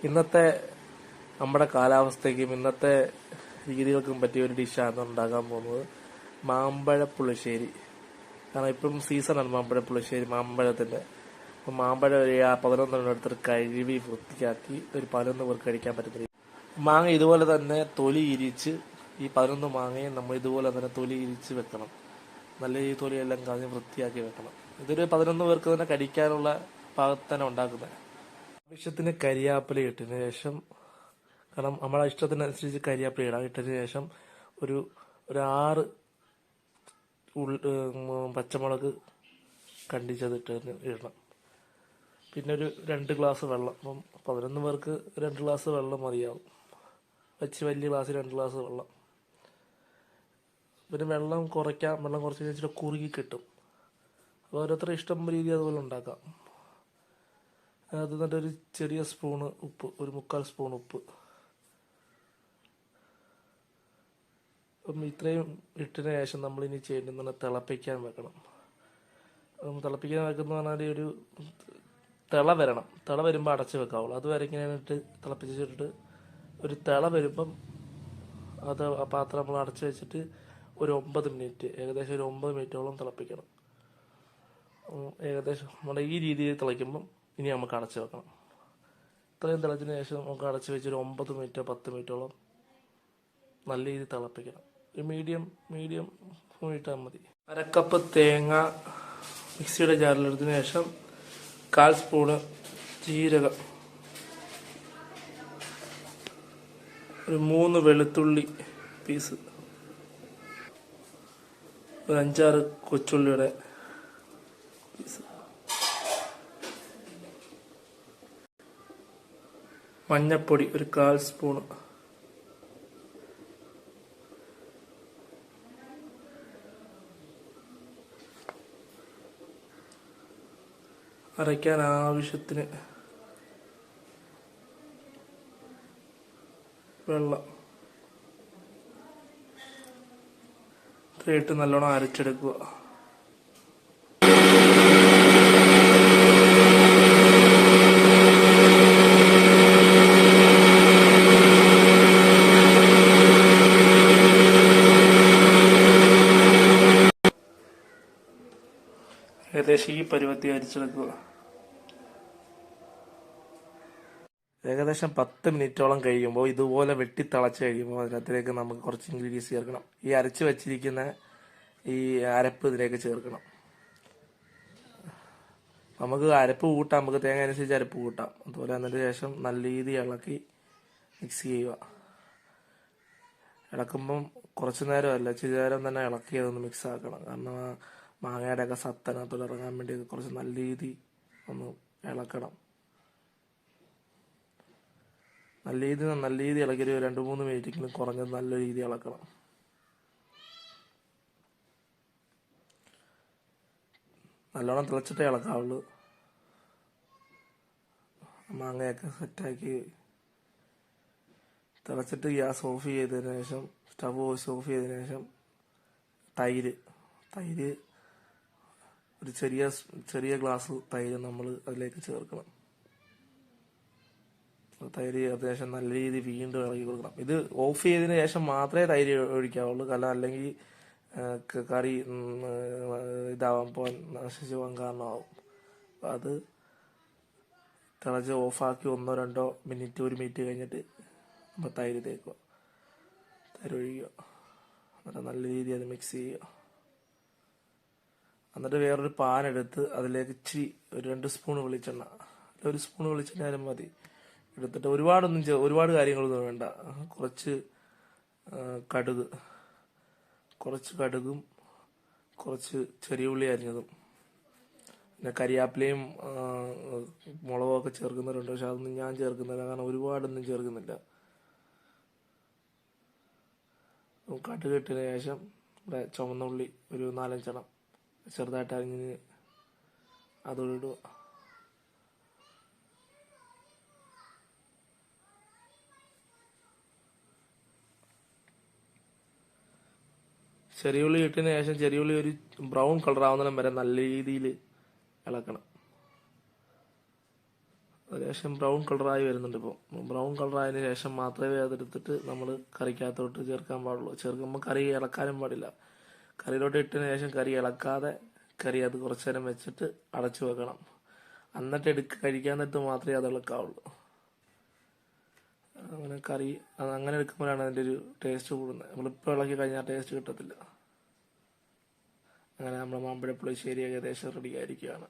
ഇന്നത്തെ നമ്മുടെ കാലാവസ്ഥയ്ക്കും ഇന്നത്തെ രീതികൾക്കും പറ്റിയ ഒരു ഡിഷാണ് ഉണ്ടാക്കാൻ പോകുന്നത്. മാമ്പഴ പുളിശ്ശേരി. കാരണം ഇപ്പം സീസണാണ് മാമ്പഴ പുളിശ്ശേരി, മാമ്പഴത്തിന്റെ. അപ്പം മാമ്പഴം ഒരു 11 എടുത്തിട്ട് കഴുകി വൃത്തിയാക്കി ഒരു 11 പേർക്ക് കഴിക്കാൻ പറ്റുന്ന മാങ്ങ ഇതുപോലെ തന്നെ തൊലി ഇരിച്ച്, ഈ 11 മാങ്ങയും നമ്മൾ ഇതുപോലെ തന്നെ തൊലി ഇരിച്ച് വെക്കണം. നല്ല ഈ തൊലിയെല്ലാം കളഞ്ഞ് വൃത്തിയാക്കി വെക്കണം. ഇതൊരു 11 പേർക്ക് തന്നെ കഴിക്കാനുള്ള പാകത്ത് തന്നെ ഉണ്ടാക്കുന്നത്. ആവശ്യത്തിന് കരിയാപ്പില ഇട്ടതിന് ശേഷം, കാരണം നമ്മളെ ഇഷ്ടത്തിനനുസരിച്ച് കരിയാപ്പില ഇടാം. ഇട്ടതിന് ശേഷം ഒരു 6 പച്ചമുളക് കണ്ടിച്ചത് ഇടണം. പിന്നെ ഒരു 2 ഗ്ലാസ് വെള്ളം. അപ്പം 11 പേർക്ക് 2 ഗ്ലാസ് വെള്ളം മതിയാവും. വലിയ ഗ്ലാസ് 2 ഗ്ലാസ് വെള്ളം. പിന്നെ വെള്ളം കുറയ്ക്കാം. വെള്ളം കുറച്ച് വെച്ചിട്ട് കുറുകി കിട്ടും. അപ്പോൾ ഓരോരുത്തരുടെ ഇഷ്ടം രീതി അതുപോലെ ഉണ്ടാക്കാം. അത് എന്നിട്ട് ഒരു ചെറിയ സ്പൂണ് ഉപ്പ്, ഒരു 3/4 സ്പൂൺ ഉപ്പ്. അപ്പം ഇത്രയും ഇട്ടതിന് ശേഷം നമ്മളിനി ചെയ്യുന്നത് തിളപ്പിക്കാൻ വെക്കണം. തിളപ്പിക്കാൻ വെക്കുന്ന പറഞ്ഞാൽ ഒരു തിള വരണം. തിള വരുമ്പോൾ അടച്ച് വെക്കാവുള്ളൂ. അതുവരെ ഇങ്ങനെ ഇട്ട് തിളപ്പിച്ചിട്ട് ഒരു തിള വരുമ്പം അത് ആ പാത്രം നമ്മൾ അടച്ച് വെച്ചിട്ട് ഒരു 9 മിനിറ്റ്, ഏകദേശം ഒരു 9 മിനിറ്റോളം തിളപ്പിക്കണം. ഏകദേശം നമ്മുടെ ഈ രീതിയിൽ തിളയ്ക്കുമ്പം ഇനി നമുക്ക് അടച്ച് വെക്കണം. ഇത്രയും തിളച്ചതിന് ശേഷം നമുക്ക് അടച്ച് വെച്ചൊരു 9 മിനിറ്റോ 10 മിനിറ്റോളം നല്ല രീതിയിൽ തിളപ്പിക്കണം. ഒരു മീഡിയം ഇട്ടാൽ മതി. 1/2 കപ്പ് തേങ്ങ മിക്സിയുടെ ജാറിലെടുത്തതിന് ശേഷം 1/4 സ്പൂണ് ജീരകം, ഒരു 3 വെളുത്തുള്ളി പീസ്, ഒരു 5-6 കൊച്ചുള്ളിയുടെ പീസ്, മഞ്ഞപ്പൊടി ഒരു 1/4 സ്പൂണ്, അരയ്ക്കാൻ ആവശ്യത്തിന് വെള്ളം. ഇത്രയിട്ട് നല്ലോണം അരച്ചെടുക്കുക. ഏകദേശം ഈ പരുവത്തി അരിച്ചെടുക്കുക. ഏകദേശം 10 മിനിറ്റോളം കഴിയുമ്പോൾ ഇതുപോലെ വെട്ടി തിളച്ച് കഴിയുമ്പോൾ അതിനകത്തേക്ക് നമുക്ക് കുറച്ച് ഇൻഗ്രീഡിയൻസ് ചേർക്കണം. ഈ അരച്ച് വെച്ചിരിക്കുന്ന ഈ അരപ്പ് ഇതിലേക്ക് ചേർക്കണം. നമുക്ക് അരപ്പ് കൂട്ടാം, നമുക്ക് തേങ്ങ അനുസരിച്ച് അരപ്പ് കൂട്ടാം. അതുപോലെ അതിന് ശേഷം നല്ല രീതിയിൽ ഇളക്കി മിക്സ് ചെയ്യുക. ഇളക്കുമ്പം കുറച്ച് നേരമല്ല, ഇച്ചിരി നേരം തന്നെ ഇളക്കി അതൊന്ന് മിക്സ് ആക്കണം. കാരണം മാങ്ങയുടെ ഒക്കെ സത്തനകത്തോട് ഇറങ്ങാൻ വേണ്ടി കുറച്ച് നല്ല രീതിയിൽ ഒന്ന് ഇളക്കണം. നല്ല രീതിയിൽ ഇളക്കി ഒരു 2-3 മിനിറ്റെങ്കിലും കുറഞ്ഞത് നല്ല രീതിയിൽ ഇളക്കണം. നല്ലോണം തിളച്ചിട്ടേ ഇളക്കാവുള്ളൂ. മാങ്ങയൊക്കെ സെറ്റാക്കി തിളച്ചിട്ട് ഗ്യാസ് ഓഫ് ചെയ്തതിന് ശേഷം, സ്റ്റവ് ഓഫ് ചെയ്തതിന് ശേഷം തൈര് ഒരു ചെറിയ ഗ്ലാസ് തൈര് നമ്മൾ അതിലേക്ക് ചേർക്കണം. തൈര് അത്യാവശ്യം നല്ല രീതിയിൽ വീണ്ടും ഇളക്കി കൊടുക്കണം. ഇത് ഓഫ് ചെയ്തതിന് ശേഷം മാത്രമേ തൈര് ഒഴിക്കാവുള്ളൂ. കാരണം അല്ലെങ്കിൽ കറി ഇതാവാൻ പോകാൻ നശിച്ചു പോകാൻ കാരണമാവും. അപ്പം അത് തിളച്ച് ഓഫാക്കി 1-2 മിനിറ്റ്, 1 മിനിറ്റ് കഴിഞ്ഞിട്ട് നമ്മൾ തൈര് തേക്കുക, തൈര് ഒഴിക്കുക. എന്നിട്ട് നല്ല രീതിയിൽ അത് മിക്സ് ചെയ്യുക. എന്നിട്ട് വേറൊരു പാൻ എടുത്ത് അതിലേക്ക് ഇച്ചിരി ഒരു 2 സ്പൂൺ വെളിച്ചെണ്ണ, 1 സ്പൂൺ വെളിച്ചെണ്ണ മതി എടുത്തിട്ട് ഒരുപാട് കാര്യങ്ങളൊന്നും വേണ്ട. കുറച്ച് കടുകും കുറച്ച് ചെറിയ ഉള്ളി അരിഞ്ഞതും, പിന്നെ കരിയാപ്പിലയും മുളകും ഒക്കെ ചേർക്കുന്നവരുണ്ട്. പക്ഷെ അതൊന്നും ഞാൻ ചേർക്കുന്നില്ല, കാരണം ഒരുപാടൊന്നും ചേർക്കുന്നില്ല. കടുക് ഇട്ടതിന് ശേഷം ഇവിടെ ചുവന്ന ഉള്ളി ഒരു 4-5 എണ്ണം ചെറുതായിട്ട് അരിഞ്ഞ് അതോടെ ഇടുക. ചെറിയുള്ളി ഇട്ടതിന് ശേഷം ചെറിയുള്ളി ഒരു ബ്രൗൺ കളർ ആവുന്നതിനും വരെ നല്ല രീതിയിൽ ഇളക്കണം. അത് ഏകദേശം ബ്രൗൺ കളറായി വരുന്നുണ്ട്. ഇപ്പോൾ ബ്രൗൺ കളറായതിനു ശേഷം മാത്രമേ അതെടുത്തിട്ട് നമ്മൾ കറിക്കകത്തോട്ട് ചേർക്കാൻ പാടുള്ളൂ. ചേർക്കുമ്പോൾ കറി ഇളക്കാനും പാടില്ല. കറിയിലോട്ട് ഇട്ടതിന് ശേഷം കറി ഇളക്കാതെ കറി അത് കുറച്ചു നേരം വെച്ചിട്ട് അടച്ചു വെക്കണം. എന്നിട്ട് കഴിക്കാൻ നേരത്ത് മാത്രമേ അത് ഇളക്കാവുള്ളൂ. അങ്ങനെ കറി അങ്ങനെ എടുക്കുമ്പോഴാണ് അതിൻ്റെ ഒരു ടേസ്റ്റ് കൂടുന്നത്. നമ്മളിപ്പോൾ ഇളക്കി കഴിഞ്ഞാൽ ടേസ്റ്റ് കിട്ടത്തില്ല. അങ്ങനെ നമ്മുടെ മാമ്പഴ പുളിശ്ശേരി ഏകദേശം റെഡി ആയിരിക്കുകയാണ്.